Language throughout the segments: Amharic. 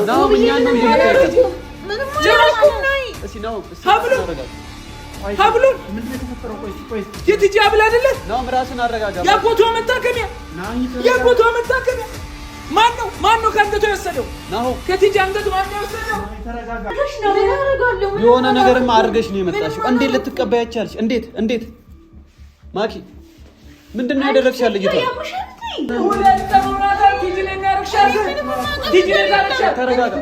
ነው ምንኛን ነው ይሄ ምንም አላልኩም ነይ እሺ ነው ሀብሉን ምን ተፈጠረው? ቆይ የትጂ ሀብል አይደለ ነው ራስን አረጋጋ። ያጎቷ መታከሚያ ማን ነው ከአንገቱ የወሰደው? ነው ከትጂ አንገቱ ማን ነው የወሰደው? የሆነ ነገርማ አድርገሽ ነው የመጣሽው። እንዴት ልትቀበይ አቻልሽ? እንዴት ማኪ ምንድነው ያደረግሻል? ልጅቷ ተረጋጋ።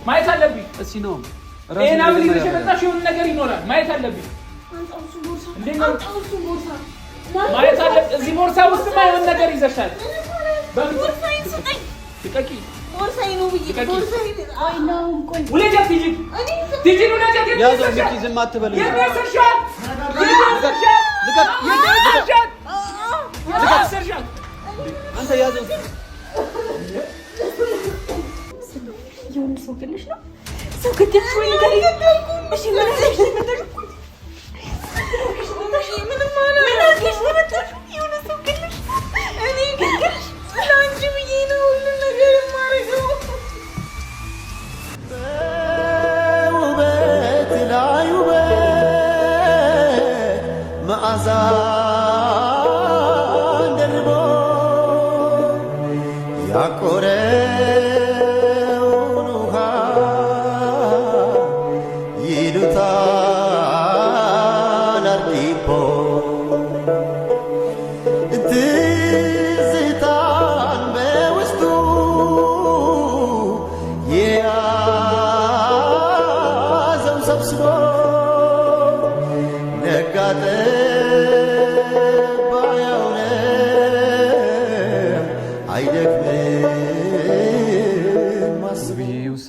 ማየት አለብኝ። እሺ ነው ጤና ምን ይዘሽመጣሽ? የሆነ ነገር ይኖራል። ማየት አለብኝ። ማየት አለብኝ። እዚህ ቦርሳ ውስጥ የሆነ ነገር ይዘሻል። ቦርሳዬን ስጠኝ። ልቀቂ። ቦርሳዬ ነው ብዬሽ ቦርሳዬ አይ ነው ቆይ ውለጃት ቲጂ ውለጃት። ያዘው ሚኪ ዝም አትበል። የነሰርሻት አንተ ያዘው። የሆነ ሰው ግልሽ ነው ሰው ግልሽ ወይ ነገር ይገደልኩ። እሺ ምን አለሽ?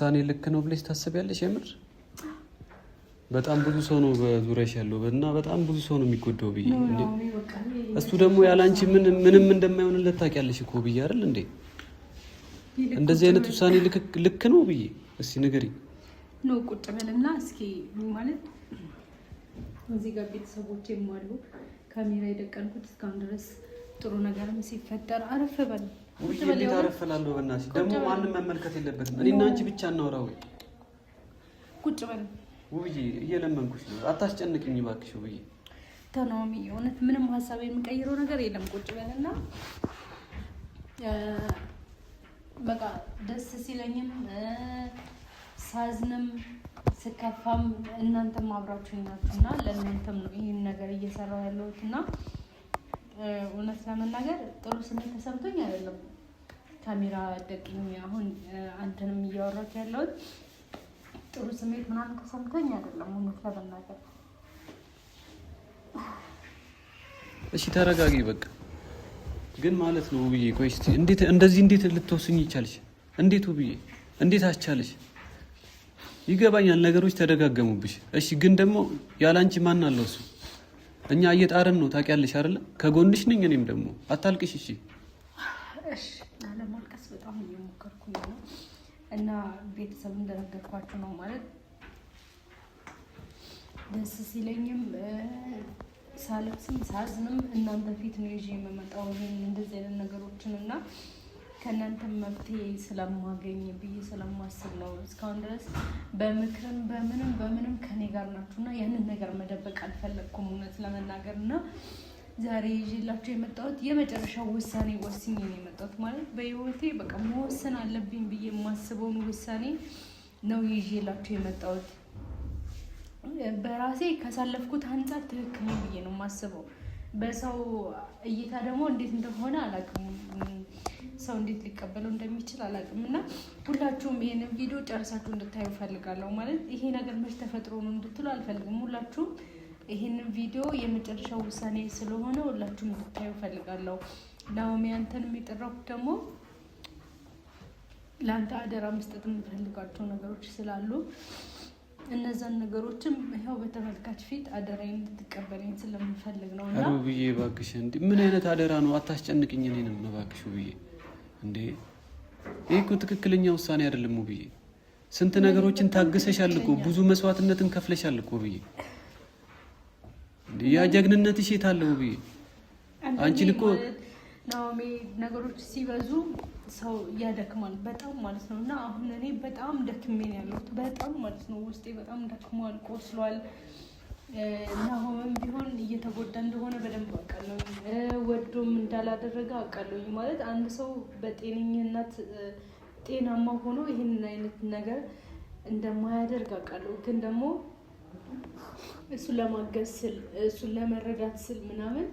ውሳኔ ልክ ነው ብለሽ ታስቢያለሽ? የምር በጣም ብዙ ሰው ነው በዙሪያሽ ያለው እና በጣም ብዙ ሰው ነው የሚጎዳው ብዬ እንዴ እሱ ደግሞ ያላንቺ ምንም እንደማይሆንለት ታውቂያለሽ እኮ ብዬ አይደል እንዴ? እንደዚህ አይነት ውሳኔ ልክ ነው ብዬ እስኪ ንገሪኝ። ነው ቁጭ በልና እስኪ ማለት እዚህ ጋር ቤተሰቦቼም አሉ ካሜራ የደቀንኩት እስካሁን ድረስ ጥሩ ነገርም ሲፈጠር አረፍ በል ውይ ታረፈላለሁ። በእናትሽ ደግሞ ማንንም መመልከት የለበትም። እኔና አንቺ ብቻ እናውራው። ቁጭ በል ውብዬ፣ እየለመንኩሽ ነው። አታስጨንቅኝ እባክሽ ውብዬ። ተናሚ እውነት ምንም ሀሳብ የምቀይረው ነገር የለም። ቁጭ በልና በቃ ደስ ሲለኝም ሳዝንም ስከፋም እናንተም አብራችሁኝ ናችሁና ለእናንተም ነው ይህን ነገር እየሰራሁ ያለሁትና እውነት ለመናገር ጥሩ ስሜት ተሰምቶኝ አይደለም ካሜራ ደቅኝ አሁን አንተንም እያወራች ያለሁት ጥሩ ስሜት ምናምን ተሰምቶኝ አይደለም እውነት ለመናገር። እሺ ተረጋጊ በቃ። ግን ማለት ነው ውብዬ፣ ቆይ እስኪ እንዴት ልትወስኝ ይቻልሽ? እንዴት ውብዬ፣ እንዴት አስቻለሽ? ይገባኛል ነገሮች ተደጋገሙብሽ። እሺ ግን ደግሞ ያላንቺ ማን አለው እሱ? እኛ እየጣርን ነው ታውቂያለሽ አይደለ? ከጎንሽ ነኝ እኔም ደግሞ አታልቅሽ። እሺ ለማልቀስ በጣም እየሞከርኩኝ ነው እና ቤተሰብ እንደነገርኳችሁ ነው ማለት ደስ ሲለኝም ሳለቅስም ሳዝንም እናንተ ፊት ነው ይዤ የምመጣው እንደዚህ አይነት ነገሮችን እና ከእናንተም መፍትሄ ስለማገኝ ብዬ ስለማስብ ነው እስካሁን ድረስ በምክርም በምንም ከኔ ጋር ናችሁና ያንን ነገር መደበቅ አልፈለግኩም እውነት ለመናገር እና ዛሬ ይዤላችሁ የመጣሁት የመጨረሻው ውሳኔ ወስኜ ነው የመጣሁት። ማለት በህይወቴ በቃ መወሰን አለብኝ ብዬ የማስበውን ውሳኔ ነው ይዤላችሁ የመጣሁት። በራሴ ካሳለፍኩት አንጻር ትክክል ነው ብዬ ነው የማስበው። በሰው እይታ ደግሞ እንዴት እንደሆነ አላውቅም፣ ሰው እንዴት ሊቀበለው እንደሚችል አላውቅም እና ሁላችሁም ይሄንን ቪዲዮ ጨርሳችሁ እንድታዩ ፈልጋለሁ። ማለት ይሄ ነገር መች ተፈጥሮ ነው እንድትሉ አልፈልግም። ሁላችሁም ይሄንን ቪዲዮ የመጨረሻው ውሳኔ ስለሆነ ሁላችሁም እንድታዩ ፈልጋለሁ። ናኦሚ አንተን የሚጠራኩት ደግሞ ለአንተ አደራ መስጠት የምፈልጋቸው ነገሮች ስላሉ እነዛን ነገሮችም ይኸው በተመልካች ፊት አደራዬን እንድትቀበለኝ ስለምፈልግ ነው። እና ውብዬ እባክሽ እንዴ ምን አይነት አደራ ነው? አታስጨንቅኝ እኔንም እባክሽ ውብዬ። እንዴ ይሄ እኮ ትክክለኛ ውሳኔ አይደለም ውብዬ። ስንት ነገሮችን ታግሰሻል እኮ ብዙ መስዋዕትነትን ከፍለሻል እኮ ብዬ ያ ጀግንነትሽ የት አለ ብዬ አንቺን እኮ ናኦሚ ነገሮች ሲበዙ ሰው ያደክማል በጣም ማለት ነው። እና አሁን እኔ በጣም ደክሜ ነው ያለሁት በጣም ማለት ነው። ውስጤ በጣም ደክሟል፣ ቆስሏል። ናሆምም ቢሆን እየተጎዳ እንደሆነ በደንብ አውቃለሁ። ወዶም እንዳላደረገ አውቃለሁ። ማለት አንድ ሰው በጤነኝነት ጤናማ ሆኖ ይህንን አይነት ነገር እንደማያደርግ አውቃለሁ። ግን ደግሞ እሱን ለማገዝ ስል እሱን ለመረዳት ስል ምናምን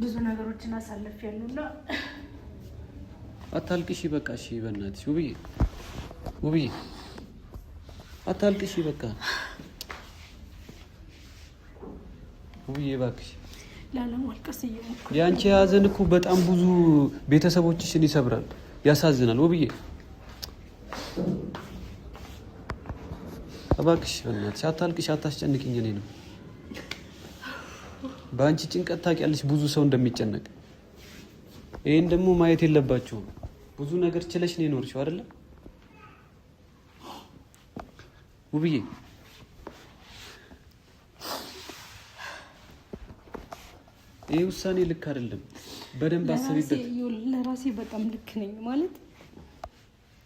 ብዙ ነገሮችን አሳልፌያለሁና አታልቅሽ በቃ እሺ በእናትሽ ውብዬ አታልቅሽ በቃ ውብዬ እባክሽ ላለማልቀስ እየሞከርኩ ያንቺ ሀዘን እኮ በጣም ብዙ ቤተሰቦችሽን ይሰብራል፣ ያሳዝናል። ውብዬ እባክሽ በእናትሽ አታልቅሽ፣ አታስጨንቅኝ። እኔ ነው በአንቺ ጭንቀት ታውቂያለሽ ብዙ ሰው እንደሚጨነቅ። ይሄን ደግሞ ማየት የለባቸውም። ብዙ ነገር ችለሽ ነው የኖርሽው አይደለ ውብዬ? ይሄ ውሳኔ ልክ አይደለም። በደንብ አስቢበት። ለራሴ በጣም ልክ ነኝ ማለት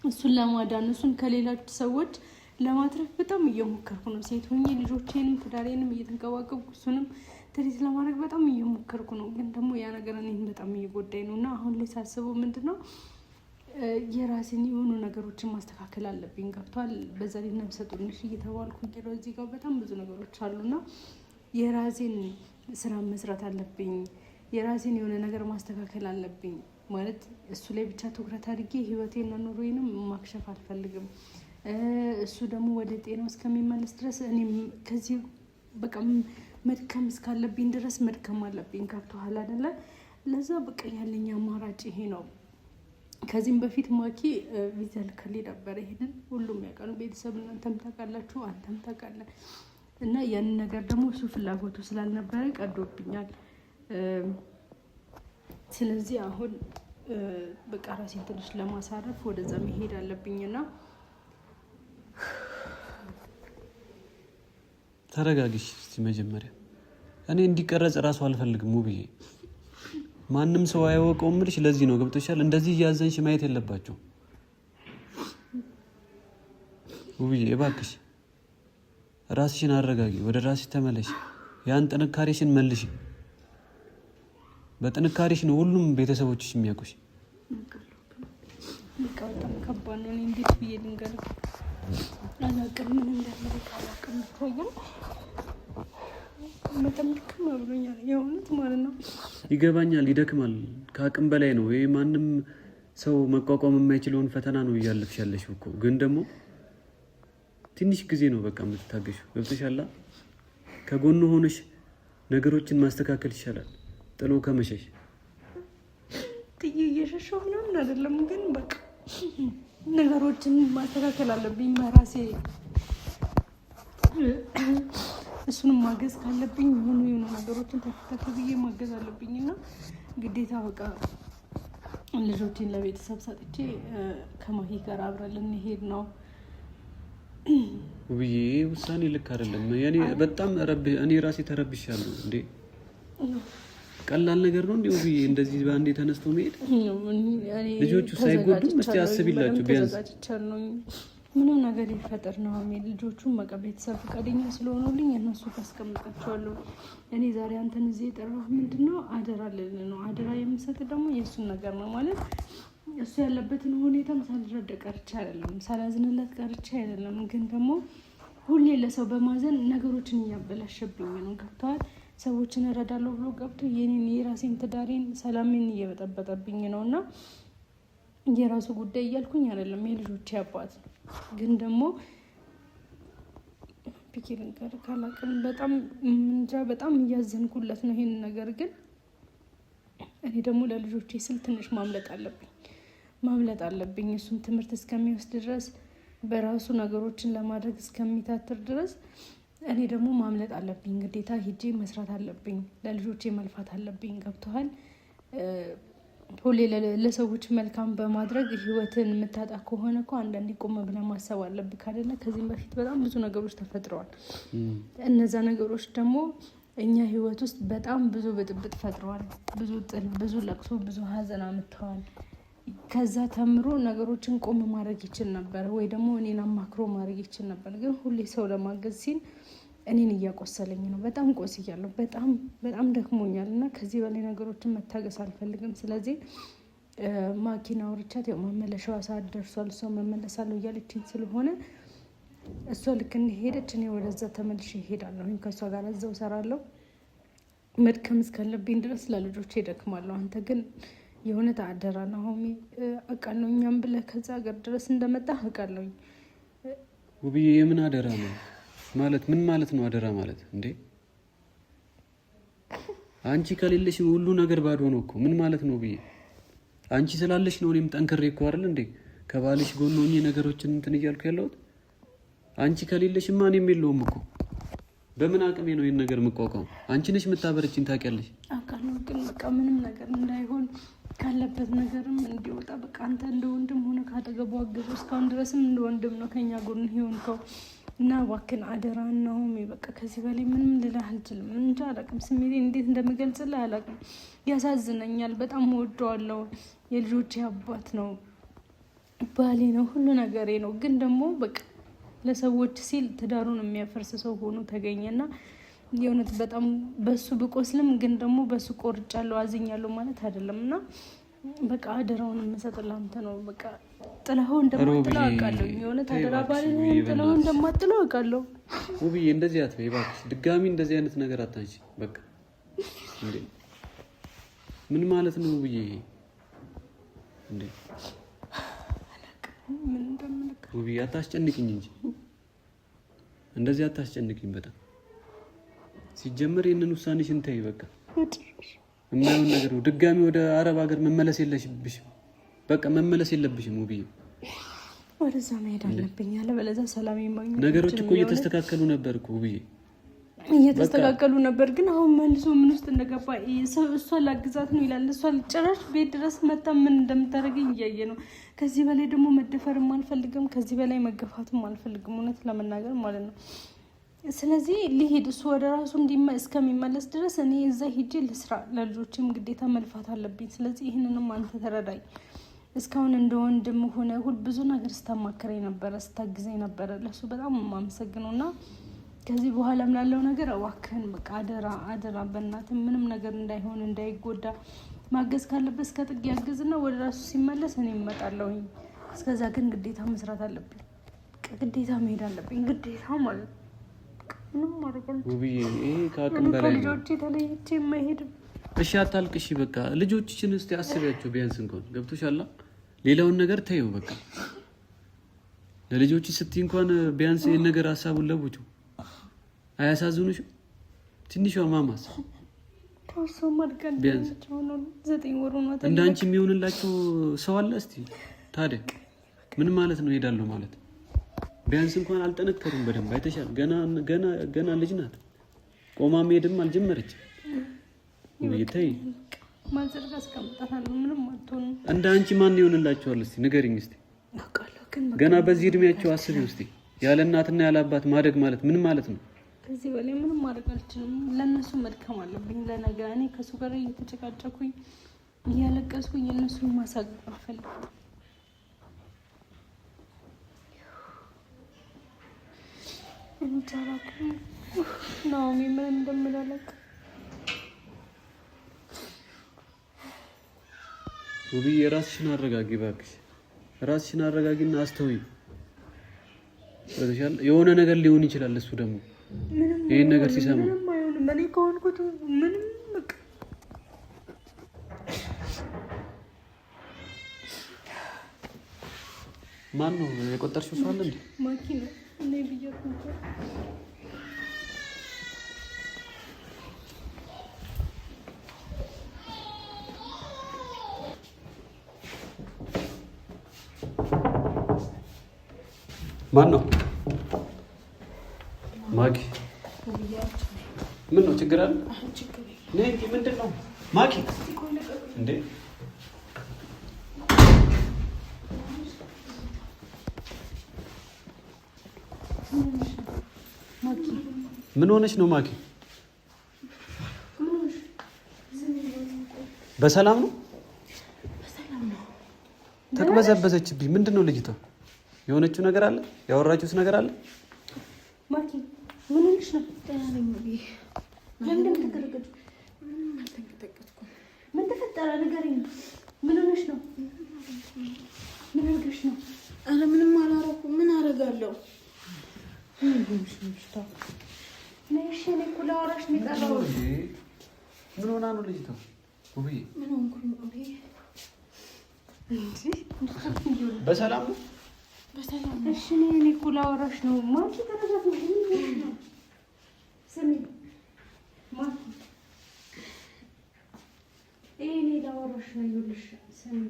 እሱን ለማዳን እሱን ከሌሎች ሰዎች ለማትረፍ በጣም እየሞከርኩ ነው። ሴት ሆኜ ልጆቼንም ትዳሬንም እየተንከባከብኩ እሱንም ትሪት ለማድረግ በጣም እየሞከርኩ ነው። ግን ደግሞ ያ ነገር እኔን በጣም እየጎዳኝ ነው። እና አሁን ላይ ሳስበው ምንድነው የራሴን የሆኑ ነገሮችን ማስተካከል አለብኝ። ገብቷል? በዛ ላይ ነፍሰ ጡር ነሽ እየተባልኩኝ እዚህ ጋር በጣም ብዙ ነገሮች አሉና የራሴን ስራ መስራት አለብኝ። የራሴን የሆነ ነገር ማስተካከል አለብኝ። ማለት እሱ ላይ ብቻ ትኩረት አድርጌ ህይወቴን እና ኑሮዬንም ማክሸፍ አልፈልግም። እሱ ደግሞ ወደ ጤናው እስከሚመለስ ድረስ እኔም ከዚህ በቃ መድከም እስካለብኝ ድረስ መድከም አለብኝ። ገብቶሃል አይደለ? ለዛ በቃ ያለኝ አማራጭ ይሄ ነው። ከዚህም በፊት ማኪ ቪዛ ልከልኝ ነበር። ይሄንን ሁሉም ያውቃሉ፣ ቤተሰብ እናንተም ታውቃላችሁ፣ አንተም ታውቃለህ። እና ያንን ነገር ደግሞ እሱ ፍላጎቱ ስላልነበረ ቀዶብኛል። ስለዚህ አሁን በቃ ራሴን ትንሽ ለማሳረፍ ወደዛ መሄድ አለብኝና ተረጋግሽ እስቲ መጀመሪያ። እኔ እንዲቀረጽ እራሱ አልፈልግም ውብዬ። ማንም ሰው አያወቀውም ልሽ ለዚህ ነው ገብቶሻል። እንደዚህ እያዘንሽ ማየት የለባቸው ውብዬ። እባክሽ ራስሽን አረጋጊ፣ ወደ ራስሽ ተመለሽ፣ ያን ጥንካሬሽን መልሽ። በጥንካሬሽ ነው ሁሉም ቤተሰቦችሽ የሚያውቁሽ። በጣም ከባድ ነው። እንዴት ብዬ ልንገርህ? አላውቅም ምን እንደምልህ አላውቅም። ታየው በጣም ድክም ብሎኛል የእውነት ማለት ነው። ይገባኛል፣ ይደክማል፣ ከአቅም በላይ ነው። ይሄ ማንም ሰው መቋቋም የማይችለውን ፈተና ነው እያለፍሽ ያለሽው እኮ። ግን ደግሞ ትንሽ ጊዜ ነው በቃ የምትታገሺው። ገብቶሻል? ከጎኑ ሆነሽ ነገሮችን ማስተካከል ይሻላል ጥሎ ከመሸሽ። ጥዬ እየሸሸሁ ምናምን አይደለም፣ ግን በቃ ነገሮችን ማስተካከል አለብኝ በራሴ። እሱንም ማገዝ ካለብኝ የሆኑ ነገሮችን ተከታታይ ብዬ ማገዝ አለብኝና ግዴታ በቃ ልጆችን ለቤተሰብ ሰጥቼ ከማሂ ጋር አብረን ልንሄድ ነው። ውብዬ ውሳኔ ልክ አይደለም። እኔ ራሴ ተረብሻለሁ። እንዴ ቀላል ነገር ነው እንዴ ውብዬ? እንደዚህ በአንዴ ተነስቶ መሄድ? ልጆቹ ሳይጎዱ እስቲ አስቢላችሁ ቢያንስ። ምንም ነገር ይፈጠር ነው ልጆቹም በቃ ቤተሰብ ፈቃደኛ ስለሆኑልኝ እነሱ ታስቀምጣቸዋለሁ። እኔ ዛሬ አንተን እዚህ የጠራሁት ምንድነው አደራ ልል ነው። አደራ የምሰጥ ደግሞ የእሱን ነገር ነው። ማለት እሱ ያለበትን ሁኔታም ሳልረዳ ቀርቼ አይደለም፣ ሳላዝንለት ቀርቼ አይደለም። ግን ደግሞ ሁሌ ለሰው በማዘን ነገሮችን እያበላሸብኝ ነው። ገብተዋል? ሰዎችን እረዳለሁ ብሎ ገብቶ የራሴን ትዳሬን ሰላሜን እየበጠበጠብኝ ነው። እና የራሱ ጉዳይ እያልኩኝ አይደለም፣ የልጆቼ አባት ነው። ግን ደግሞ ፒኪርን ካላቅም በጣም እንጃ በጣም እያዘንኩለት ነው ይሄን ነገር። ግን እኔ ደግሞ ለልጆቼ ስል ትንሽ ማምለጥ አለብኝ። እሱም ትምህርት እስከሚወስድ ድረስ በራሱ ነገሮችን ለማድረግ እስከሚታትር ድረስ እኔ ደግሞ ማምለጥ አለብኝ። ግዴታ ሂጄ መስራት አለብኝ፣ ለልጆቼ መልፋት አለብኝ። ገብቶሃል? ሁሌ ለሰዎች መልካም በማድረግ ህይወትን የምታጣ ከሆነ እኮ አንዳንዴ ቆም ብለህ ማሰብ አለብህ አይደለ? ከዚህም በፊት በጣም ብዙ ነገሮች ተፈጥረዋል። እነዛ ነገሮች ደግሞ እኛ ህይወት ውስጥ በጣም ብዙ ብጥብጥ ፈጥረዋል። ብዙ ጥል፣ ብዙ ለቅሶ፣ ብዙ ሀዘን አምጥተዋል። ከዛ ተምሮ ነገሮችን ቆም ማድረግ ይችል ነበር፣ ወይ ደግሞ እኔን አማክሮ ማድረግ ይችል ነበር። ግን ሁሌ ሰው ለማገዝ ሲል እኔን እያቆሰለኝ ነው። በጣም ቆስያለሁ። በጣም ደክሞኛል እና ከዚህ በላይ ነገሮችን መታገስ አልፈልግም። ስለዚህ ማኪና አውርቻት ያው መመለሻዋ ሰዓት ደርሷል፣ እሷ መመለሳለሁ እያለችኝ ስለሆነ እሷ ልክ እንደሄደች እኔ ወደዛ ተመልሼ እሄዳለሁ። ከእሷ ጋር እዛው እሰራለሁ። መድከም እስካለብኝ ድረስ ለልጆቼ እደክማለሁ። አንተ ግን የእውነት አደራ ናሆሚ፣ አውቃለሁ እኛም ብለህ ከዛ ሀገር ድረስ እንደመጣ አውቃለሁ። ውብዬ የምን አደራ ነው ማለት? ምን ማለት ነው አደራ ማለት እንዴ? አንቺ ከሌለሽ ሁሉ ነገር ባዶ ነው እኮ። ምን ማለት ነው ውብዬ? አንቺ ስላለሽ ነው እኔም ጠንክሬ እኮ አይደል እንዴ ከባልሽ ጎን ሆኜ ነገሮችን እንትን እያልኩ ያለሁት። አንቺ ከሌለሽማ እኔም የለውም እኮ። በምን አቅሜ ነው ይሄን ነገር የምቋቋም? አንቺ ነሽ የምታበረችኝ፣ ታውቂያለሽ። አውቃለሁ፣ ግን በቃ ምንም ነገር እንዳይሆን ካለበት ነገርም እንዲወጣ በቃ አንተ እንደ ወንድም ሆነ ካጠገቡ አገዙ። እስካሁን ድረስም እንደ ወንድም ነው ከኛ ጎን ሆንከው እና እባክህን አደራ ነው። በቃ ከዚህ በላይ ምንም ልልህ አልችልም። እንጃ አላውቅም፣ ስሜቴን እንዴት እንደምገልጽልህ አላውቅም። ያሳዝነኛል። በጣም እወደዋለሁ። የልጆቼ አባት ነው፣ ባሌ ነው፣ ሁሉ ነገሬ ነው። ግን ደግሞ በቃ ለሰዎች ሲል ትዳሩን የሚያፈርስ ሰው ሆኖ ተገኘና የእውነት በጣም በሱ ብቆስልም ግን ደግሞ በሱ ቆርጫለሁ፣ አዝኛለሁ ማለት አይደለም። እና በቃ አደራውን የምሰጥልህ አንተ ነው። በቃ ጥላው እንደማጥለው አውቃለሁ። የእውነት አደራ ባልህን ጥላው እንደማጥለው አውቃለሁ። ውብዬ እንደዚህ አትበይ እባክሽ። ድጋሚ እንደዚህ አይነት ነገር አታንቺ። በቃ እንዴ ምን ማለት ነው ውብዬ? እንዴ ምን እንደምልክ ውብዬ አታስጨንቅኝ እንጂ እንደዚህ አታስጨንቅኝ በጣም። ሲጀመር ይሄንን ውሳኔሽን ተይ በቃ። የማይሆን ነገር ነው። ድጋሚ ወደ አረብ ሀገር መመለስ የለብሽም። በቃ መመለስ የለብሽም ውብዬ። ወደዛ መሄድ አለብኝ፣ አለበለዚያ ሰላም የማግኘት ነገሮች እኮ እየተስተካከሉ ነበር እኮ ውብዬ፣ እየተስተካከሉ ነበር። ግን አሁን መልሶ ምን ውስጥ እንደገባ እሷ ላግዛት ነው ይላል። እሷ ጭራሽ ቤት ድረስ መታ ምን እንደምታደርገኝ እያየ ነው። ከዚህ በላይ ደግሞ መደፈርም አልፈልግም፣ ከዚህ በላይ መገፋትም አልፈልግም፣ እውነት ለመናገር ማለት ነው። ስለዚህ ሊሄድ እሱ ወደ ራሱ እስከሚመለስ ድረስ እኔ እዛ ሂጄ ልስራ። ለልጆችም ግዴታ መልፋት አለብኝ። ስለዚህ ይህንንም አንተ ተረዳኝ። እስካሁን እንደ ወንድም ሆነ ብዙ ነገር ስታማክረኝ ነበረ፣ ስታግዘኝ ነበረ። ለሱ በጣም የማመሰግነው እና ከዚህ በኋላም ላለው ነገር እባክህን በቃ አደራ በእናትህ ምንም ነገር እንዳይሆን እንዳይጎዳ ማገዝ ካለበት እስከ ጥግ ያግዝና ወደ ራሱ ሲመለስ እኔ እመጣለሁኝ። እስከዛ ግን ግዴታ መስራት አለብኝ። ግዴታ መሄድ አለብኝ። ግዴታ ማለት ነው። ምንም ማድረግ ውብዬ ይሄ ከአቅም በላይ ነው። ልጆቼ ተለይቼ መሄድ። እሺ አታልቅሽ በቃ። ልጆችሽን እስቲ አስቢያቸው ቢያንስ እንኳን ገብቶሻል። ሌላውን ነገር ተይው በቃ። ለልጆች ስትይ እንኳን ቢያንስ ይሄን ነገር ሀሳቡን ለውጪው። አያሳዝኑሽም? ትንሿ ማማስ ተወሰው ማድረግ ቢያንስ 9 ወር ነው። እንዳንቺ የሚሆንላቸው ሰው አለ? እስቲ ታዲያ ምን ማለት ነው ሄዳለሁ ማለት? ቢያንስ እንኳን አልጠነከሩም በደንብ አይተሻል። ገና ልጅ ናት። ቆማ መሄድም አልጀመረችም። ውይይታይ ማዘርጋ እስከምጣታለሁ ምንም አትሆንም። እንደ አንቺ ማን ይሆንላቸዋል? እስቲ ንገሪኝ እስቲ። ገና በዚህ እድሜያቸው አስቢው እስቲ። ያለ እናትና ያለ አባት ማደግ ማለት ምን ማለት ነው? ከዚህ በላይ ምንም ማድረግ አልችልም። ለእነሱ መድከም አለብኝ። ለነገ እኔ ከሱ ጋር እየተጨቃጨኩኝ እያለቀስኩኝ እነሱን ማሳቀቅ አልፈልግም። እንጃላክ ነው ምን እንደምላላክ። ውብዬ ራስሽን አረጋጊ እባክሽ። ራስሽን አረጋጊና አስተውይ። በተሻለ የሆነ ነገር ሊሆን ይችላል። እሱ ደግሞ ይሄን ነገር ሲሰማ ምንም አይሆንም። እኔ ከሆንኩት ምንም ማን ነው የቆጠርሽው? ሰው አለ እንዴ? ማኪና እኔ ብዬሽ ነበር። ማን ነው? ማኪ ምን ነው ችግር አለ? ነይ እንጂ ምንድን ነው ማኪ? እንዴ ምን ሆነሽ ነው ማኪ? በሰላም ነው? ተቅበዘበዘችብኝ። ምንድን ነው ልጅቷ? የሆነችው ነገር አለ? ያወራችሁት ነገር አለ? ማኪ ምን ሆነሽ ነው? ለምን ተከረከች? ምን ተፈጠረ? ንገሪኝ። ምን ሆነሽ ነው? ምን አድርገሽ ነው? ኧረ ምንም አላደረኩም። ምን አደርጋለሁ? ምን ሆነሽ ነው? ነሽ እኔ እኮ ላወራሽ ነው የጠራሁት። ምን ሆና ነው ልጅቷ? ውብዬ ምን ሆንኩኝ? ውብዬ በሰላም ነው? በሰላም ነው። እሺ እኔ እኮ ላወራሽ ነው። ማኪ ተረጋጊ። ምን ሆነሽ ነው? ስሚ ማኪ እኔ ላወራሽ ነው። ይኸውልሽ ስሚ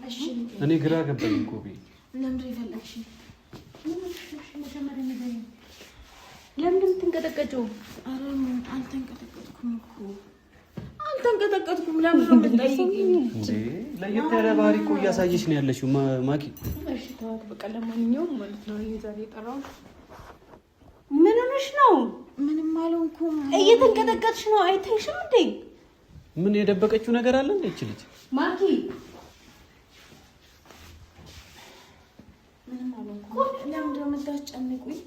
እሺ እኔ ግራ ገባኝ እኮ ውብዬ። ለምንድን ነው የፈለግሽኝ? መጀመሪያ ንገሪኝ። ለምንድን ነው የምትንቀጠቀጪው? ኧረ አልተንቀጠቀጥኩም እኮ አልተንቀጠቀጥኩም። ለምን ነው የምትጠይቂኝ? እንዴ ለየት ያለ ባህሪ እኮ እያሳየሽ ነው ያለሽው ማኪ። እሺ ተዋት በቃ። ለማንኛውም ማለት ነው ዛሬ የጠራሁት ምን ሆነሽ ነው? ምንም አልሆንኩም። እየተንቀጠቀጥሽ ነው። አይተሽም እንዴ? ምን የደበቀችው ነገር አለ እንዴ እቺ ልጅ? ማኪ ምንም አልሆንኩም። ለምንድን ነው የምታስጨንቁኝ?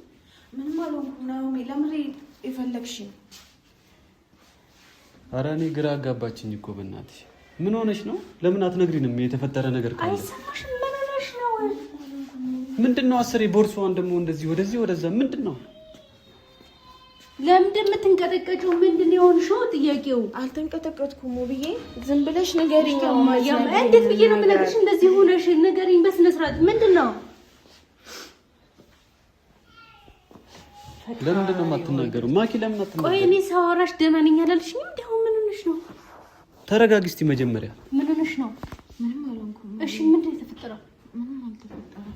ምንም አልሆንኩም። ናሆሜ ለምን የፈለግሽኝ? ኧረ እኔ ግራ አጋባችኝ እኮ በእናትሽ። ምን ሆነሽ ነው? ለምን አትነግሪንም የተፈጠረ ነገር ካለ? አይሰማሽም? ምን ሆነሽ ነው? ምንድነው? አስሬ ቦርሷን ደግሞ እንደዚህ ወደዚህ ወደዛ ምንድነው? ለምንድን የምትንቀጠቀጪው? ምንድን ነው የሆንሽው? ጥያቄው አልተንቀጠቀጥኩም ውብዬ። ዝም ብለሽ ንገሪኝ። እንዴት ብዬ ነው የምነግርሽ? እንደዚህ ሆነሽ ንገሪኝ በስነ ስርዓት። ምንድን ነው? ለምንድን ነው የማትናገሩ? ማኪ ለምን አትናገሩ? ቆይ እኔ ሳወራሽ ደህና ነኝ አላልሽኝም? እንዴ አሁን ምን ሆነሽ ነው? ተረጋጊ እስቲ መጀመሪያ። ምን ሆነሽ ነው? ምንም አልሆንኩም። እሺ ምንድን ነው የተፈጠረው? ምንም አልተፈጠረም።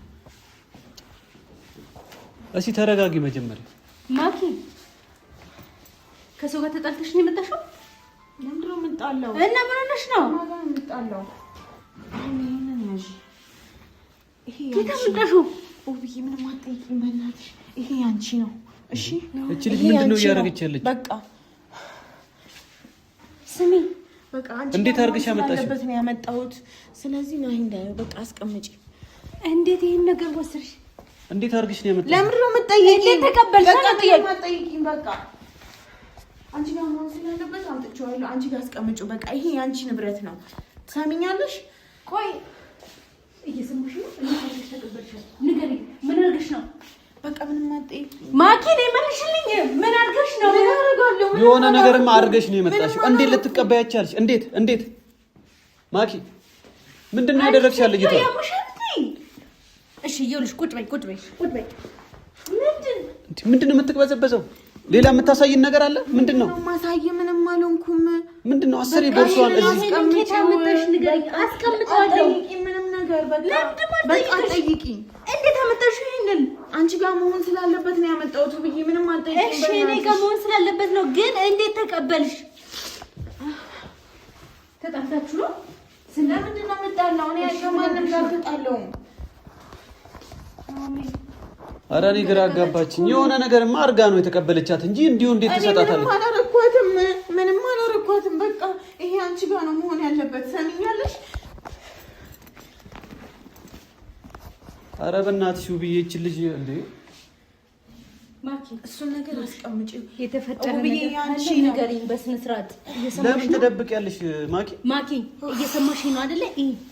እስቲ ተረጋጊ መጀመሪያ። ማኪ ከሰው ጋር ተጣልተሽ ነው የመጣሽው? ለምንድን ነው የምንጣላው? እና ምን ሆነሽ ነው? ማን ጋር የምንጣላው? ይሄንን ያዥ። ይሄ ጌታ ምንጣሽው? ውብዬ ምንም አትጠይቂኝ በእናትሽ። ይሄ ያንቺ ነው። እሺ እቺ ልጅ ምንድን ነው እያደረገች ያለች? በቃ ስሚ በቃ አንቺ እንዴት አድርገሽ ያመጣሽው? ያለበት ነው ያመጣሁት። ስለዚህ ነው እንዳየው። በቃ አስቀምጪ። እንዴት ይሄን ነገር ወሰድሽ? እንዴት አድርገሽ ነው ያመጣሽው? ለምንድን ነው የምትጠይቂኝ? እንዴት ተቀበልሽ? በቃ ጥያቄ አትጠይቂኝ። በቃ አንቺ ጋር መሆን ስላለበት አምጥቼዋለሁ። አንቺ ጋር አስቀምጪው። በቃ ይሄ ያንቺ ንብረት ነው። ትሰሚኛለሽ? ቆይ እየሰማሽ ነው? እንዴት አድርገሽ ተቀበልሻል? ንገሪኝ። ምን አድርገሽ ነው? በቃ ምንም አትጠይቂኝ። ማኪ ነኝ መልሽልኝ። ምን አድርገሽ ነው? ምን አደርጋለሁ? የሆነ ነገርማ አድርገሽ ነው የመጣሽው። እንዴት ልትቀበያች አለሽ? እንዴት ማኪ ምንድን ነው ያደረግሻል? ልጅቷ እሺ ይኸውልሽ፣ ቁጭ በይ። ምንድን ነው የምትቅበዘበዘው? ሌላ የምታሳይን ነገር አለ? ምንድን ነው ማሳይ? ምንም አልሆንኩም። ምንድን ነው? አስሬ ቦርሷን እዚህ አስቀምጠሽ ንገሪኝ። አስቀምጠዋለሁ። ምንም ነገር በቃ አትጠይቂኝ። እንዴት አመጣሽው ይሄንን? አንቺ ጋር መሆን ስላለበት ነው ያመጣሁት ብዬ ምንም አልጠይቂኝ። እሺ እኔ ጋር መሆን ስላለበት ነው፣ ግን እንዴት ተቀበልሽ? ተጣልታችሁ ነው? ስለምንድን ነው የምጣላው? እኔ ከማንም ጋር አልተጣላሁም። ኧረ እኔ ግራ አጋባችኝ። የሆነ ነገርማ አድርጋ ነው የተቀበለቻት እንጂ እንዲሁ እንዴት ትሰጣታለች? ምንም አላረኳትም። በቃ ይሄ አንቺ ጋር ነው መሆን ያለበት። ሰሚኛለሽ? ኧረ በእናትሽ ውብዬ ይህችን ልጅ እንዴ! ማኪ እሱን ነገር አስቀምጪው። የተፈጠረ ነገር አንቺ ንገሪኝ በስነ ስርዓት። ለምን ትደብቂያለሽ ማኪ? ማኪ እየሰማሽኝ ነው አይደለ?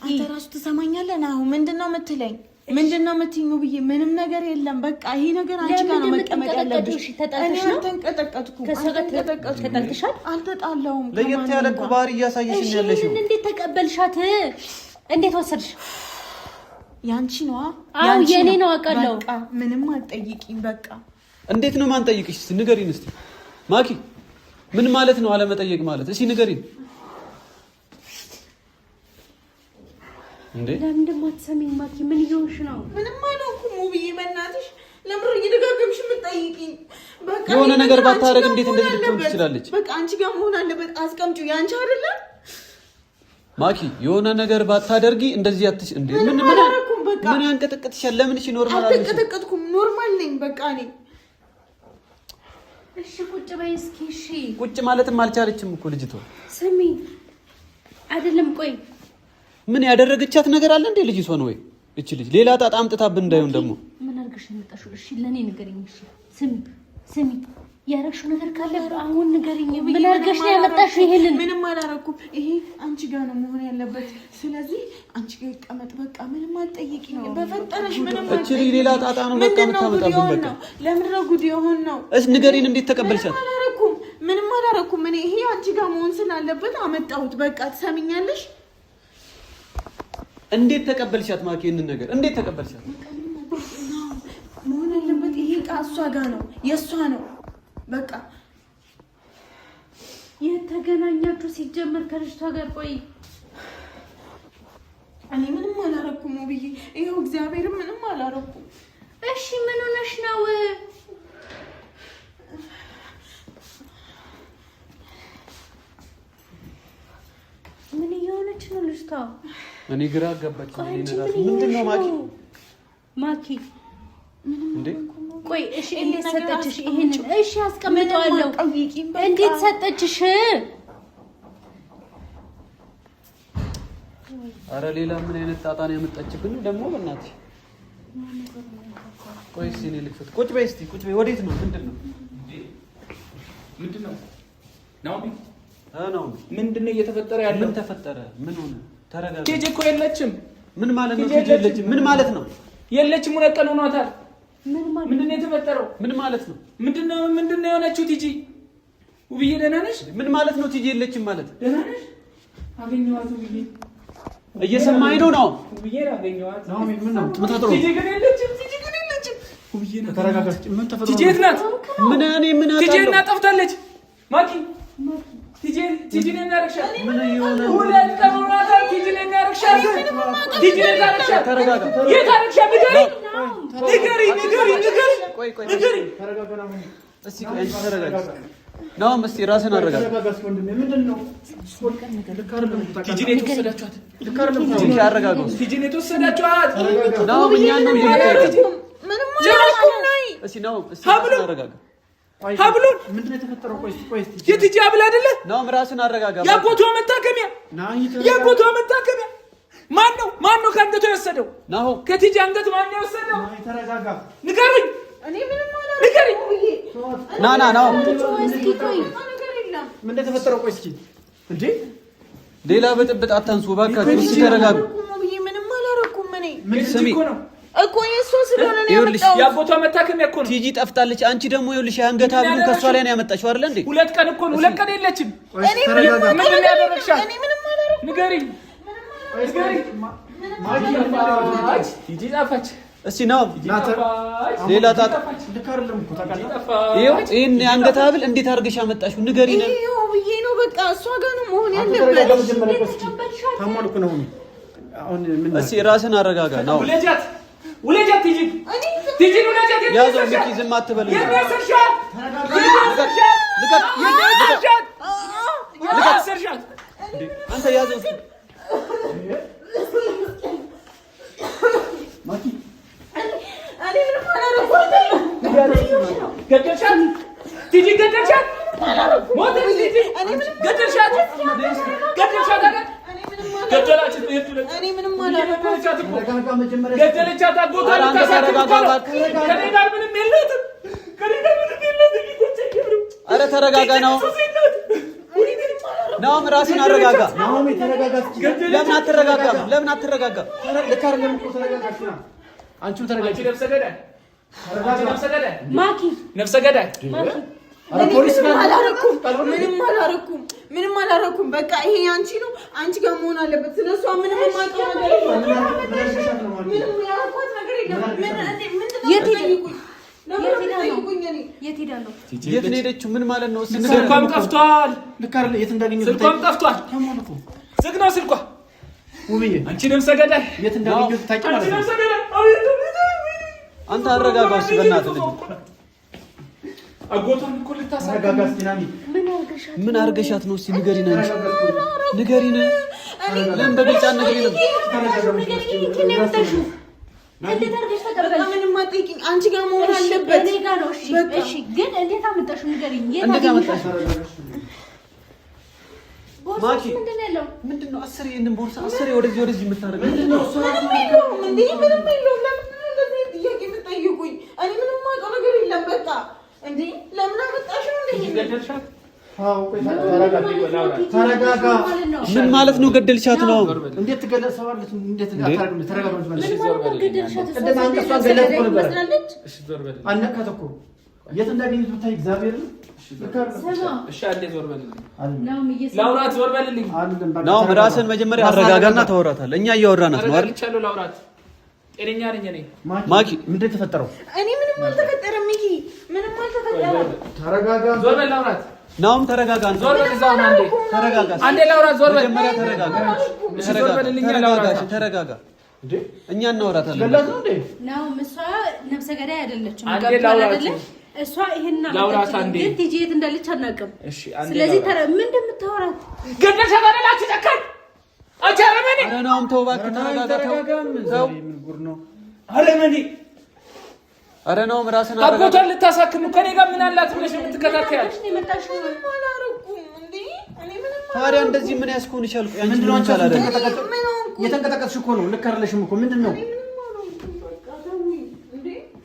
አንተ ራሱ ትሰማኛለህ? አሁን ምንድን ነው የምትለኝ? ምንድን ነው የምትይኝ ብዬ? ምንም ነገር የለም። በቃ ይሄ ነገር አንቺ ጋር ነው መቀመጥ ያለብሽ። እኔ አልተንቀጠቀጥኩም። ተጣልተሻል? አልተጣላሁም። ለየት ያለ እኮ ባህሪ እያሳየሽ ነው ያለሽው። እንዴት ተቀበልሻት? እንዴት ወሰድሽ? ያንቺ ነዋ። አዎ የኔ ነው አውቃለሁ። በቃ ምንም አትጠይቂኝ። በቃ እንዴት ነው ማንጠይቅሽ? እስቲ ንገሪን እስቲ ማኪ። ምን ማለት ነው አለመጠየቅ ማለት? እስቲ ንገሪን። እንዴ ለምን ደግሞ አትሰሚኝ ማኪ? ምን እየሆንሽ ነው? ምንም አልሆንኩም ውብዬ፣ በእናትሽ ለምን እየደጋገምሽ የምትጠይቂኝ? በቃ የሆነ ነገር ባታረግ እንዴት እንደዚህ ልትሆን ትችላለች? በቃ አንቺ ጋር መሆን አለበት። አስቀምጪው። ያንቺ አይደለ ማኪ? የሆነ ነገር ባታደርጊ እንደዚህ አትሽ እንዴ? ምን ያንቀጠቅጥሻል? ለምን እሺ ኖርማል አይደለም? አልተቀጠቀጥኩም። ኖርማል ነኝ በቃ እኔ። እሺ ቁጭ በይ እስኪ። እሺ ቁጭ ማለትም አልቻለችም እኮ ልጅቷ። ስሚ አይደለም ቆይ ምን ያደረገቻት ነገር አለ እንዴ ልጅቷ ነው ወይ እቺ ልጅ ሌላ ጣጣ አምጥታብን እንዳይሆን ደግሞ ምን አርገሽ የመጣሽው? እሺ ለኔ ንገሪኝ። እሺ ስሚ ያረግሽው ነገር ካለ አሁን ንገሪኝ። ምን አርገሽ ነው ያመጣሽው? ይሄንን ምንም አላረኩም። ይሄ አንቺ ጋር ነው መሆን ያለበት። ስለዚህ አንቺ ጋር ይቀመጥ በቃ። ምንም አትጠይቂኝ በፈጠረሽ። ምንም እቺ ልጅ ሌላ ጣጣ ነው በቃ የምታመጣብን። በቃ ለምን ነው ጉድ የሆን ነው? እስ ንገሪን እንዴት ተቀበልሻት? ምንም አላረኩም። እኔ ይሄ አንቺ ጋር መሆን ስላለበት አመጣሁት። በቃ ትሰሚኛለሽ? እንዴት ተቀበልሻት? ማኪ ይሄንን ነገር እንዴት ተቀበልሻት? መሆን ያለበት ይሄ ዕቃ እሷ ጋር ነው፣ የእሷ ነው በቃ። የተገናኛችሁ ሲጀመር ከልጅቷ ጋር? ቆይ እኔ ምንም አላረኩም ብዬ ይኸው እግዚአብሔር ምንም አላረኩም። እሺ ምን ሆነሽ ነው? ምን እየሆነች ነው ልጅቷ? እኔ ግራ አጋባች። ምንድነው ማኪ እንዴ? ቆይ እሺ እንዴት ሰጠችሽ ይሄንን? እሺ አስቀምጠዋለሁ። እንዴት ሰጠችሽ? አረ ሌላ ምን አይነት ጣጣ ነው ያመጣችብን ደግሞ በእናትሽ። ቆይ እስኪ እኔ ልክፈት። ቁጭ በይ እስኪ ቁጭ በይ። ወዴት ነው? ምንድነው ነው ምንድነው እየተፈጠረ ያለው? ምን ተፈጠረ? ምን ሆነ? ተረጋጋ። ቲጂ እኮ የለችም። ምን ማለት ነው? ቲጂ የለችም ምን ማለት ነው? የለችም። ሁለት ቀን ሆኗታል። ምንድነው የተፈጠረው? ምን ማለት ነው? ምንድነው የሆነችው? ቲጂ ውብዬ ደህና ነሽ? ምን ማለት ነው? ቲጂ የለችም ማለት ደህና ነሽ? አገኘኋት ውብዬ። እየሰማኸኝ ነው? ውብዬ አገኘኋት። ምን ነው ተመጣጣው? ቲጂ ግን የለችም። ውብዬ ነው። ተረጋጋ። ምን ተፈጠረ? ቲጂ የት ናት? ምን አውቃለሁ? ቲጂ እና ጠፍታለች። ማኪ ቲጂ ነኝ ያረክሻት። ምን ይሆነ? ሁለት ቀን ሆኗታል። ቲጂ ነኝ ያረክሻት። ቲጂ ነኝ ያረክሻት። ተረጋጋ። የት አረክሻት? ንገሪ። ቆይ ተረጋጋ ነው። እስኪ ቆይ ተረጋጋ ነው። እስኪ ራስህን አረጋጋ። ምንድነው? ቲጂ ነኝ የተወሰዳችኋት። ቲጂ አረጋጋው። ቲጂ ነኝ የተወሰዳችኋት ነው። እኛን ነው የሚያደርገው። ምንም አላረኩም ነይ። እስኪ ነው እስኪ አረጋጋ። ሀብሉን ምንድነው የተፈጠረው? ቆይ የቲጂ ሀብል አይደለ? ነው ራስህን አረጋጋ። ያጎቷ መታከሚያ ማን ነው ከአንገቷ የወሰደው? ናሁ ከቲጂ አንገት ማን ነው የወሰደው? ተረጋጋ። ንገሩኝ። እኔ ምንም አላረኩም። ና እስኪ ቆይ ምንድነው የተፈጠረው? ቆይ እስኪ እንዴ ሌላ ብጥብጥ አታንሱ እባካችሁ። እስኪ ተረጋጉ። ምንም አላረኩም። እኔ ስሚ እኮ የእሱ ስለሆነ ነው ያመጣሁት። ያጎቷ መታከሚያ እኮ ነው። ቲጂ ጠፍታለች። አንቺ ደግሞ ይኸውልሽ የአንገት ሀብሉን ከሷ ላይ ነው ያመጣችው አይደል እንዴ? ሁለት ቀን የለችም። እኔ ምንም ያደረግሻት? ምንም አላረኩም። ንገሪኝ። ቲጂ ጠፋች። እስኪ ነው ሌላ ጣጣ ይሄን የአንገት ሀብል እንዴት አድርገሽ አመጣሽው? ንገሪኝ። ይሄው ብዬ ነው በቃ እሷ ጋር ነው መሆን ያለበት። ታሟልኩ ነው። አሁን ምን እስኪ ራስን አረጋጋ ነው። ውለጃት ቲጂ ውለጃት። ያዘው ሚኪ ዝም አትበል። አንተ ያዘው ማኪ እኔ ምንም አላረኩም። ገደልሻት ቲጂ ገደልሻት። ሞተች ቲጂ ገደልሻት አይደል? ገደላችሁ። እኔ ምንም አላረኩም። ገደለቻት። አጎቷን ታሳድጋለች። ከኔ ጋር ምንም የለትም። ኧረ ተረጋጋ ነው። ናሆም ራስን አረጋጋ። ናሆም ተረጋጋ። ለምን አትረጋጋም? ለምን አትረጋጋም? አንቺ ተረጋጊ። ማኪ ነፍሰ ገዳይ ፖሊስ ምንም አላረኩም። በቃ ይሄ አንቺ ነው። አንቺ ጋር መሆን አለበት። ስለሷ ምንም የማውቀው ነገር የለም። ምንም ያልኳት ነገር የለም። የት ነው ሄደችው? ምን ማለት ነው? ስልኳም ጠፍቷል። የት እንዳገኘው ስልኳም ጠፍቷል። ዝግ ነው ስልኳ። ውብዬ አንቺ ነፍሰ ገዳይ የት እንዳገኘው ታውቂ ማለት ነው? አንተ አረጋጋው እስኪ በእናትህ ልጅ። አጎቷን እኮ ልታሳድግ ተረጋጋ እስኪ ናኒ። ምን አርገሻት ነው? እስኪ ንገሪን። አንቺ ንገሪን። ለምን በግልጽ አትነግሪንም? እንዴት አድርገሽ ተቀበልሽ? ምንም አትጠይቂኝ። አንቺ ጋር መሆን አለበት። እኔ ጋር ነው። እሺ እሺ፣ ግን እንዴት አመጣሽው ንገሪኝ። እንዴት አመጣሽ? ቦርሳሽ ምንድን ነው ያለው? ምንድን ነው? አስሬ ይሄንን ቦርሳ አስሬ ወደዚህ የምታደርገው ምንም የለውም እንዴ? ምንም የለውም። ለምንድን ነው እንደዚህ ጥያቄ የምትጠይቁኝ? እኔ ምንም የማውቀው ነገር የለም። በቃ እንዴ ለምን አመጣሽው? ገደልሻት? አዎ ቆይ ተረጋጋ። ምን ማለት ነው ገደልሻት ነው? እንዴት ትገለሰዋለች? እንዴት አታርግም? ተረጋጋ ማለት ምን ማለት ነው? ገደልሻት? እንደዛ አንቀሷን ገለጽ እኮ ነበር። እሺ ዞር በል። አነካት እኮ የት እንዳገኘት ብታይ እግዚአብሔር እሺ አንዴ ዞር በልልኝ። ነው ላውራት ዞር በልልኝ። ነው ራስን መጀመሪያ አረጋጋና ታወራታለህ። እኛ እያወራናት ነው አይደል? አረጋግቻለሁ። ላውራት ጤነኛ ነኝ እኔ። ማኪ ምንድን የተፈጠረው? እኔ ምንም አልተፈጠረም። ሚኪ ምንም አልተፈጠረም። ተረጋጋ። ዞር በል ላውራት። ናውም ተረጋጋ። ዞር በል እዛው አንዴ ተረጋጋ። አንዴ ላውራት። ዞር በል መጀመሪያ ተረጋጋ። ዞር በልልኝ። ላውራት። ተረጋጋ። እኛ እናወራታለን። ገላት ነው እንዴ? ነው እሷ ነፍሰ ገዳይ አይደለችም። አንዴ ገብቷል ላውራት። አይደለ? እሷ ይሄን ላውራት አንዴ። ግን ቲጂ የት እንዳለች አናውቅም። እሺ አንዴ ስለዚህ ላውራት። ምን እንደምታወራት ገደልሻት አይደላችሁ? ጨካኝ አቻረመኒ። ኧረ ናውም ተው እባክህ ተረጋጋ። ተው ምን ጉድ ነው? አረመኒ ኧረ ናውም ራስን አረጋጋ። አጎቷን ልታሳክም ከኔ ጋር ምን አላት ብለሽ የምትከታተያት? ታዲያ እንደዚህ ምን ያስኮንሻል? ቆይ አንቺ ምንድን ነው ምን አንቺ ታላለ? የተንቀጠቀጥሽ እኮ ነው። ልክ አይደለሽም እኮ ምንድን ነው?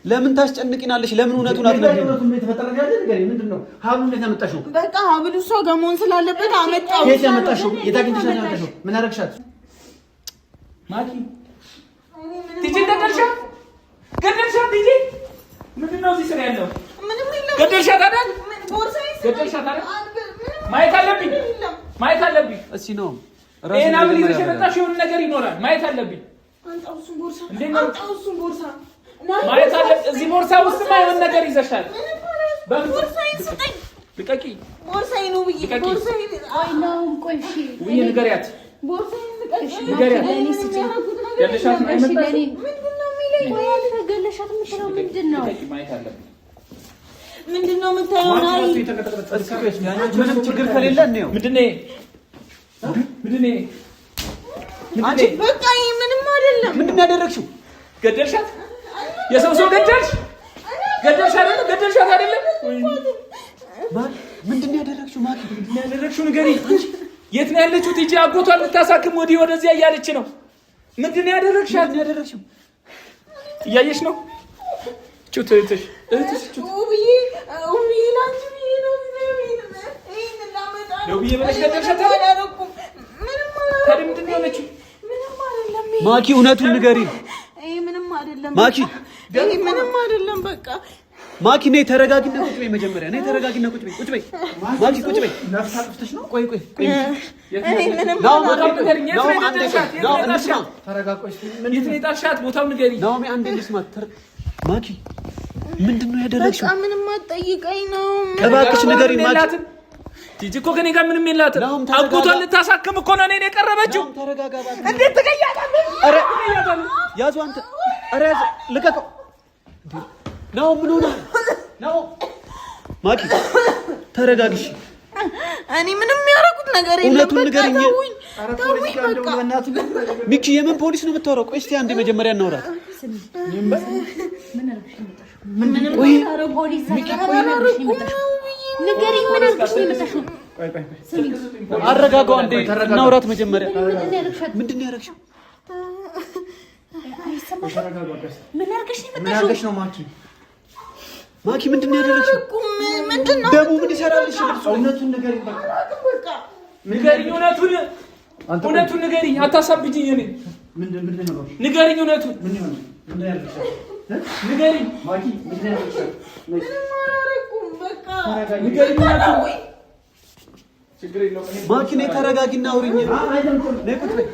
ለምን ታስጨንቂናለሽ? ለምን እውነቱን አትነግሪኝ? ምንድን ነው ሀብሉ እንዴት ያመጣሽው? በቃ ሀብሉ እሷ ጋር መሆን ስላለበት አመጣው። የት ያመጣሽው? የት አግኝተሽ ነው ያመጣሽው? ምን አደረግሻት? ማኪ ቲጂ ገደልሻት? ገደልሻት ቲጂ? ምንድን ነው እዚህ ስራ ያለው? ምንም የለም። ገደልሻት አይደል? ቦርሳዬ ገደልሻት አይደል? ማየት አለብኝ። ማየት አለብኝ። እስኪ ነው ይሄን አብል ይዘሽ የመጣሽ የሆነ ነገር ይኖራል። ማየት አለብኝ። አንጣው እሱን ቦርሳ። እንዴት ነው? አንጣው እሱን ቦርሳ። ማየት አለ። እዚህ ቦርሳ ውስጥ የሆነ ነገር ይዘሻል። ቦርሳዬን ስጠኝ። ልቀቂ። ቦርሳዬ ነው ብዬ ቦርሳዬ። አይ ነው ቆይ እሺ ውይ ንገሪያት። ቦርሳዬን ስጠኝ። ንገሪያት። ለኔ ስጪኝ። ገለሻት ነው እሺ የመጣሽው? ለኔ ምንድን ነው የሚለኝ? ቆይ አንተ ገለሻት የምትለው ምንድን ነው? ልቀቂ። ማየት አለብኝ። ምንድን ነው የምታየው? ናይ ምንም ችግር ከሌለ እንየው። ምንድን ነው? ምንድን ነው? አንቺ በቃ ይሄ ምንም አይደለም። ምንድን ነው ያደረግሽው? ገደልሻት? የሰው ሰው ገደልሽ? ገደልሽ አይደለ? ገደልሻት አይደለ? ምንድን ነው ያደረግሽው? ማኪ ምንድን ነው ያደረግሽው? ንገሪኝ። የት ነው ያለችው? ቲጂ አጎቷን ልታሳክም ወዲህ ወደዚያ እያለች ነው። ምንድን ነው ያደረግሻት? ምንድን ነው ያደረግሽው? እያየሽ ነው? ጩት እህትሽ ጩት ውብዬ ላንቺ ብዬ ነው ይሄን ላመጣ ነው። ውብዬ ብለሽ ገደልሻት አይደል? አላደረኩም። ምንም አላደረኩም። ታዲያ ምንድን ነው ያለችው? ምንም አይደለም። ማኪ እውነቱን ንገሪኝ። ይሄ ምንም አይደለም። ማኪ ይሄ ምንም አይደለም። በቃ ማኪ ነይ ተረጋጊና ቁጭ በይ። መጀመሪያ ነይ ተረጋጊና ቁጭ በይ። ቁጭ በይ ማኪ ቁጭ በይ። ነፍስ አጥፍተሽ ነው? ቆይ እኔ ምንም ናው አላደረኩም። ንገሪኝ። የት ነው የገደልሻት? የት ነው የጣልሻት? ተረጋቆሽ የት ነው የጣልሻት? ቦታው ንገሪኝ። ናኦሚ አንዴ ልስማት። ማኪ ምንድን ነው ያደረግሽው? በቃ ምንም አትጠይቀኝ ነው። እባክሽ ንገሪኝ ማኪ። ቲጂ እኮ ከኔ ጋር ምንም የላትም። ናኦም ተረጋጋ። አጎቷን ልታሳክም እኮ ነው እኔን የቀረበችው። ናኦም ተረጋጋ እባክህ። እንዴት ትገያታለህ? ኧረ ያዙ አንተ። ኧረ ያዙ ልቀቀው። ናኦም ምን ሆነህ? ናኦም ማኪ ተረጋግሽ። እኔ ምንም ያደረኩት ነገር የለም። እውነቱን በቃ ንገሪኝ። ተውኝ። ተውኝ በቃ ሚኪ የምን ፖሊስ ነው የምታወራው? ቆይ እስኪ አንዴ መጀመሪያ እናውራት። ምን አልኩሽ ነው የመጣሽው? ቆይ ፖሊስ ንገሪኝ። ምን አልኩሽ ነው የመጣሽው? አረጋጋው አንዴ እናውራት መጀመሪያ። ምንድን ነው ያደረግሻት? ምንድን ነው ያደረግሽው? አይሰማሽም? ምን አድርገሽ ነው ምን የመጣሽው? አድርገሽ ነው ማኪ? ማኪ ምንድን ነው ያደረግሽው? ምንድን ነው ደሙ ምን ይሰራልሽ? እውነቱን ንገሪኝ በቃ። በቃ ንገሪኝ እውነቱን። እውነቱን ንገሪኝ። አታሳብጂኝ። እኔ ምንድን ነው? ንገሪኝ እውነቱን። ምን ይሆን? ምንድን ነው ያደረግሻት? ንገሪኝ ማኪ ምንድን ነው ያደረግሻት? አላደረኩም። በቃ ንገሪኝ እውነቱን። ችግር የለውም። ማኪ ነይ ተረጋጊና አውሪኝ። ነይ ቁጭ በይ።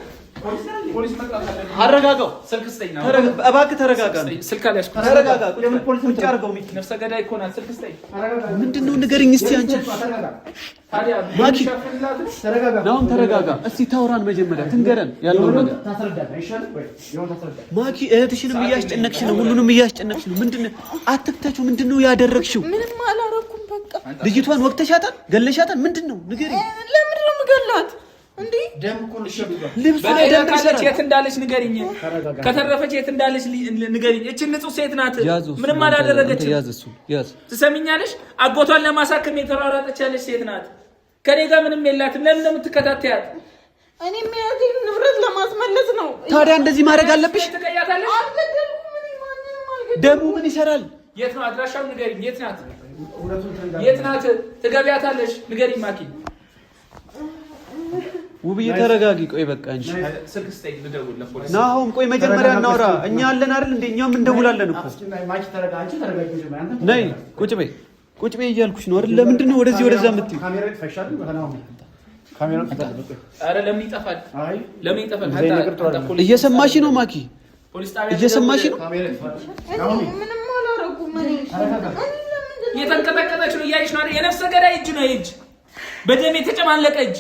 ፖሊስ መጥራት አለብኝ። አረጋጋው። ስልክ ስጠኝ ነው። እባክህ ተረጋጋ። ስልክ አልያዝኩም። ተረጋጋ። ቁጭ ለምን ፖሊስ ቁጭ አድርገው ሚኪ። ነፍሰ ገዳይ እኮ ናት። ስልክ ስጠኝ። ምንድን ነው ንገሪኝ እስቲ አንቺ። ታዲያ ማኪ ተረጋጋ። ናኦም ተረጋጋ። እስቲ ታውራን መጀመሪያ ትንገረን ያለው ነገር። ታስረዳለህ አይሻልም? ወይ ይሁን ታስረዳ። ማኪ እህትሽንም እያስጨነቅሽ ነው፣ ሁሉንም እያስጨነቅሽ ነው። ምንድን ነው አትክተቹ። ምንድን ነው ያደረግሽው? ምንም አላደረኩም። በቃ ልጅቷን ወቅተሻታል? ገለሻታል? ምንድን ነው ንገሪኝ። ለምንድን ነው የምገላት? እንዴ ደም እኮ ነው ሸብቷል። ልብስ ላይ ደም ካለች የት እንዳለች ንገሪኝ። ከተረፈች የት እንዳለች ንገሪኝ። እቺ ንጹህ ሴት ናት፣ ምንም አላደረገችም። ያዝ ትሰሚኛለሽ? አጎቷን ለማሳከም የተሯሯጠች ያለች ሴት ናት። ከኔ ጋር ምንም የላትም። ለምን ነው የምትከታተያት? እኔ የሚያገኝ ንብረት ለማስመለስ ነው። ታዲያ እንደዚህ ማድረግ አለብሽ? ትቀያታለሽ? ደሙ ምን ይሰራል? የት ነው አድራሻው? ንገሪኝ። የት ናት? የት ናት? ትገቢያታለሽ? ንገሪኝ ማኪ። ውብዬ ተረጋጊ። ቆይ በቃ እንጂ ስልክ ስጠኝ ልደውል ለፖሊስ። ናሆም ቆይ መጀመሪያ እናውራ። እኛ አለን አይደል እንዴ? እኛም እንደውላለን እኮ። ማኪ ተረጋጊ። ነይ ቁጭ በይ ቁጭ በይ እያልኩሽ ነው አይደል? ለምንድን ነው ወደዚህ ወደዛ የምትይው? ካሜራ ይፈሻል። ካሜራ ተጠብቀኝ። አረ ለምን ይጠፋል? አይ ለምን ይጠፋል? እየሰማሽ ነው ማኪ? ፖሊስ ጣቢያ እየሰማሽ ነው? ካሜራ ይፈሻል። ምንም አላረኩም። የተንቀጠቀጠች ነው እያየሽ ነው አይደል? የነፍሰ ገዳይ እጅ ነው እጅ፣ በደም የተጨማለቀ እጅ።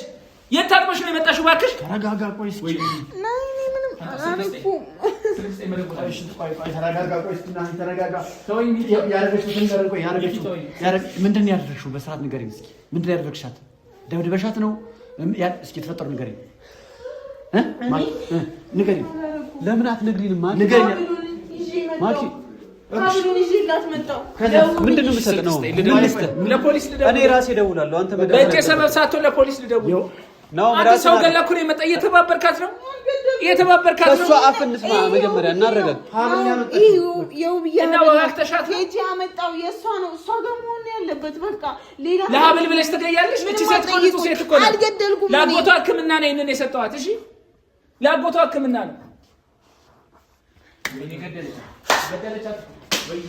የት ታጥበሽ ነው የመጣሽው? እባክሽ ተረጋጋ። ቆይ እስኪ ምንም አላረኩም። ተረጋጋ። ቆይ እስኪ ተረጋጋ። ያደረግሽው ነገር ቆይ ምንድን ነው ያደረግሽው? በስርዓት ንገሪኝ እስኪ። ምንድን ነው ያደረግሻት? ደብድበሻት ነው? እስኪ የተፈጠረው ንገሪኝ። ንገሪኝ። ለምን አትነግሪንም? ማኪ ምንድን ነው የምሰጥ ነው? ለፖሊስ ልደውል። እኔ ራሴ እደውላለሁ። አንተ በእጄ ሰበብ ሳትሆን ለፖሊስ ልደውል። አንተ ሰው ገላ እኮ ነው የመጣ። እየተባበርካት ነው እየተባበርካት ነው። እሷ አፍ እንስማ መጀመሪያ እናረጋግ። እና ወጋግተሻት ነው ሄጂ ያመጣው የእሷ ነው። እሷ ጋር መሆን ያለበት በቃ ሌላ ለሀብል ብለሽ ትገያለሽ። እቺ ሴት እኮ ንጹህ ሴት እኮ ነው። አልገደልኩም። ለአጎቷ ሕክምና ነው ይሄንን የሰጠኋት። እሺ ለአጎቷ ሕክምና ነው። ወይኔ ገደለቻት። ወይኔ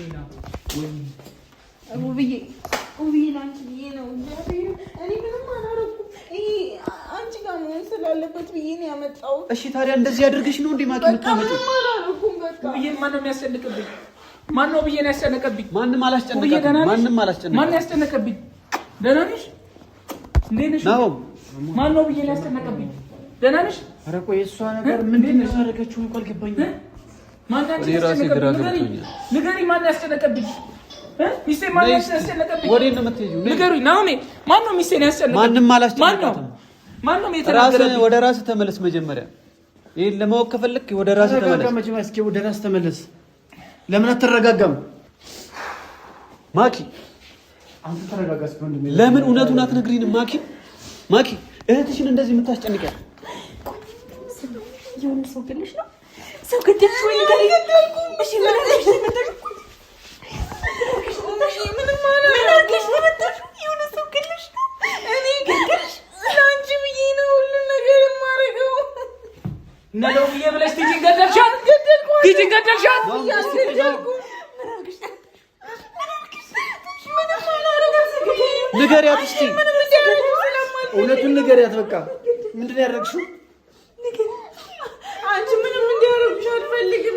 ውብዬ ላንቺ ብዬ ነው። እኔ ምንም አላረኩም። አንቺ ጋር መሆን ስላለበት ብዬ ነው ያመጣሁት። እሺ ታዲያ እንደዚህ አድርገሽ ነው እንዴ ማኪ የምታመጪው? ምንም አላረኩም። በቃ ውብዬን ማን ነው የሚያስጨንቅብኝ? ማን ነው ውብዬን ያስጨነቀብኝ? ማንም አላስጨነቀብኝ። ማን ያስጨነቀብኝ? ደህና ነሽ? እንዴት ነሽ? ናው ማን ነው ውብዬን ያስጨነቀብኝ? ደህና ነሽ? ኧረ ቆይ እሷ ነገር ምንድን ነው ያደረገችው? እንኳን አልገባኝም። ማን ያስጨነቀብኝ? ንገሪኝ። ማን ያስጨነቀብኝ? ሚስቴ ማን ያስጨነቀብኝ? ወዴት ነው የምትሄጂው? ንገሩኝ። ናሆሜ ማን ነው ሚስቴን ያስጨነቀብኝ? ማንም አላስጨነቃትም። ማን ነው የተናገረብኝ? ወደ ራስህ ተመለስ መጀመሪያ። ይሄን ለማወቅ ከፈለክ ወደ ራስህ ተመለስ። እስኪ ወደ ራስህ ተመለስ። ለምን አትረጋጋም? ማኪ አንተ ተረጋጋ። ለምን እውነቱን አትነግሪንም? ማኪ እህትሽን እንደዚህ የምታስጨንቂያት የሆነ ሰው ገለሽ ነው? ሰው ገደልሽ ወይ? ንገሪኝ። እሺ ምን አድርገሽ ነው የመጣሽው? ምን አድርገሽ ነው የመጣሽው? የሆነ ሰው ገለሽ ነው? እኔ ገደልሽ? ለአንቺ ብዬ ነው ሁሉ ነገር የማደርገው። እና ለውብዬ ብለሽ ቲጂን ገደልሻት? ቲጂን ገደልሻት? ንገሪያት እስኪ። እውነቱን ንገሪያት። በቃ ምንድን ነው ያደረግሽው? አንቺ ምንም እንዲያደርጉሽ አልፈልግም።